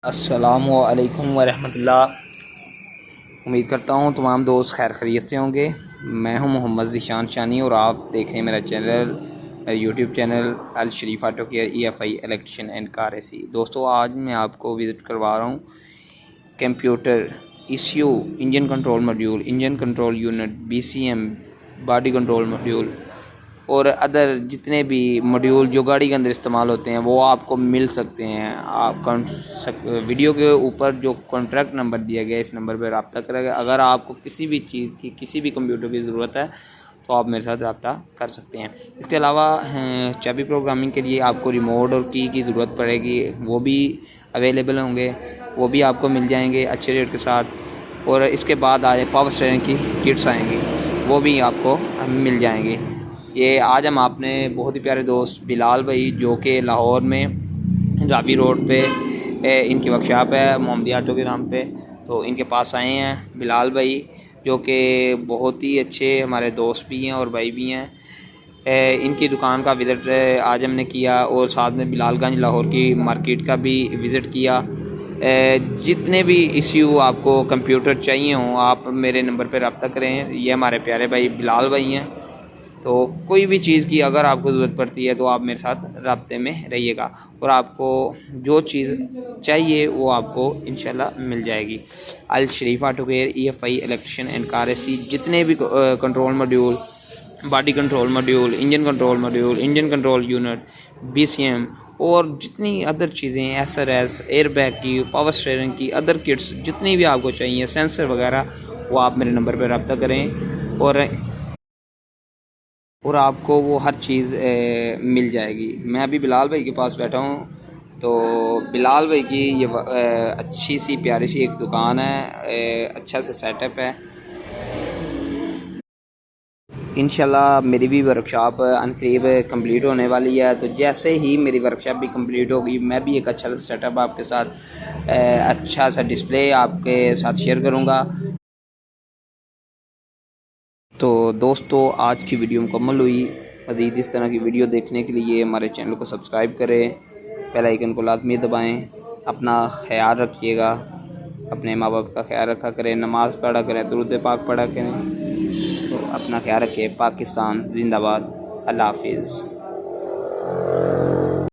السلام علیکم ورحمۃ اللہ۔ امید کرتا ہوں تمام دوست خیر خیریت سے ہوں گے۔ میں ہوں محمد ذیشان شانی اور آپ دیکھ رہے ہیں میرا channel YouTube channel Al Sharif auto care EFI electrician and car AC۔ دوستو آج میں آپ کو وزٹ کروا رہا ہوں computer ECU، engine control module, engine control unit, BCM، body control module اور ادر جتنے بھی ماڈیول جو گاڑی کے اندر استعمال ہوتے ہیں وہ آپ کو مل سکتے ہیں۔ آپ ویڈیو کے اوپر جو کانٹریکٹ نمبر دیا گیا ہے اس نمبر پہ رابطہ کرے گا۔ اگر آپ کو کسی بھی چیز کی کسی بھی کمپیوٹر کی ضرورت ہے تو آپ میرے ساتھ رابطہ کر سکتے ہیں۔ اس کے علاوہ چابی پروگرامنگ کے لیے آپ کو ریموٹ اور کی ضرورت پڑے گی، وہ بھی اویلیبل ہوں گے، وہ بھی آپ کو مل جائیں گے اچھے ریٹ کے ساتھ۔ اور اس کے بعد آج پاور اسٹیئرنگ کی کٹس آئیں گی، وہ بھی آپ کو مل جائیں گے۔ یہ آج ہم آپ نے بہت ہی پیارے دوست بلال بھائی جو کہ لاہور میں رابی روڈ پہ ان کی ورکشاپ ہے محمدیہ آٹو کے نام پہ، تو ان کے پاس آئے ہیں بلال بھائی جو کہ بہت ہی اچھے ہمارے دوست بھی ہیں اور بھائی بھی ہیں۔ ان کی دکان کا وزٹ آج ہم نے کیا اور ساتھ میں بلال گنج لاہور کی مارکیٹ کا بھی وزٹ کیا۔ جتنے بھی ایشو آپ کو کمپیوٹر چاہیے ہوں آپ میرے نمبر پہ رابطہ کریں۔ یہ ہمارے پیارے بھائی بلال بھائی ہیں، تو کوئی بھی چیز کی اگر آپ کو ضرورت پڑتی ہے تو آپ میرے ساتھ رابطے میں رہیے گا اور آپ کو جو چیز چاہیے وہ آپ کو انشاءاللہ مل جائے گی۔ Al Sharif auto care EFI electrician and car AC جتنے بھی control module, body control module, engine control module, engine control unit, BCM اور جتنی ادر چیزیں SRS، ایئر بیگ کی، پاور اسٹیئرنگ کی ادر کٹس جتنی بھی آپ کو چاہیے، سینسر وغیرہ، وہ آپ میرے نمبر پہ رابطہ کریں اور آپ کو وہ ہر چیز مل جائے گی۔ میں ابھی بلال بھائی کے پاس بیٹھا ہوں، تو بلال بھائی کی یہ اچھی سی پیاری سی ایک دکان ہے، اچھا سا سیٹ اپ ہے۔ انشاءاللہ میری بھی ورکشاپ عنقریب کمپلیٹ ہونے والی ہے، تو جیسے ہی میری ورکشاپ بھی کمپلیٹ ہوگی میں بھی ایک اچھا سا سیٹ اپ آپ کے ساتھ، اچھا سا ڈسپلے آپ کے ساتھ شیئر کروں گا۔ تو دوستو آج کی ویڈیو مکمل ہوئی۔ مزید اس طرح کی ویڈیو دیکھنے کے لیے ہمارے چینل کو سبسکرائب کریں، بیل آئیکن کو لازمی دبائیں۔ اپنا خیال رکھیے گا، اپنے ماں باپ کا خیال رکھا کریں، نماز پڑھا کریں، درود پاک پڑھا کریں۔ تو اپنا خیال رکھیں۔ پاکستان زندہ باد۔ اللہ حافظ۔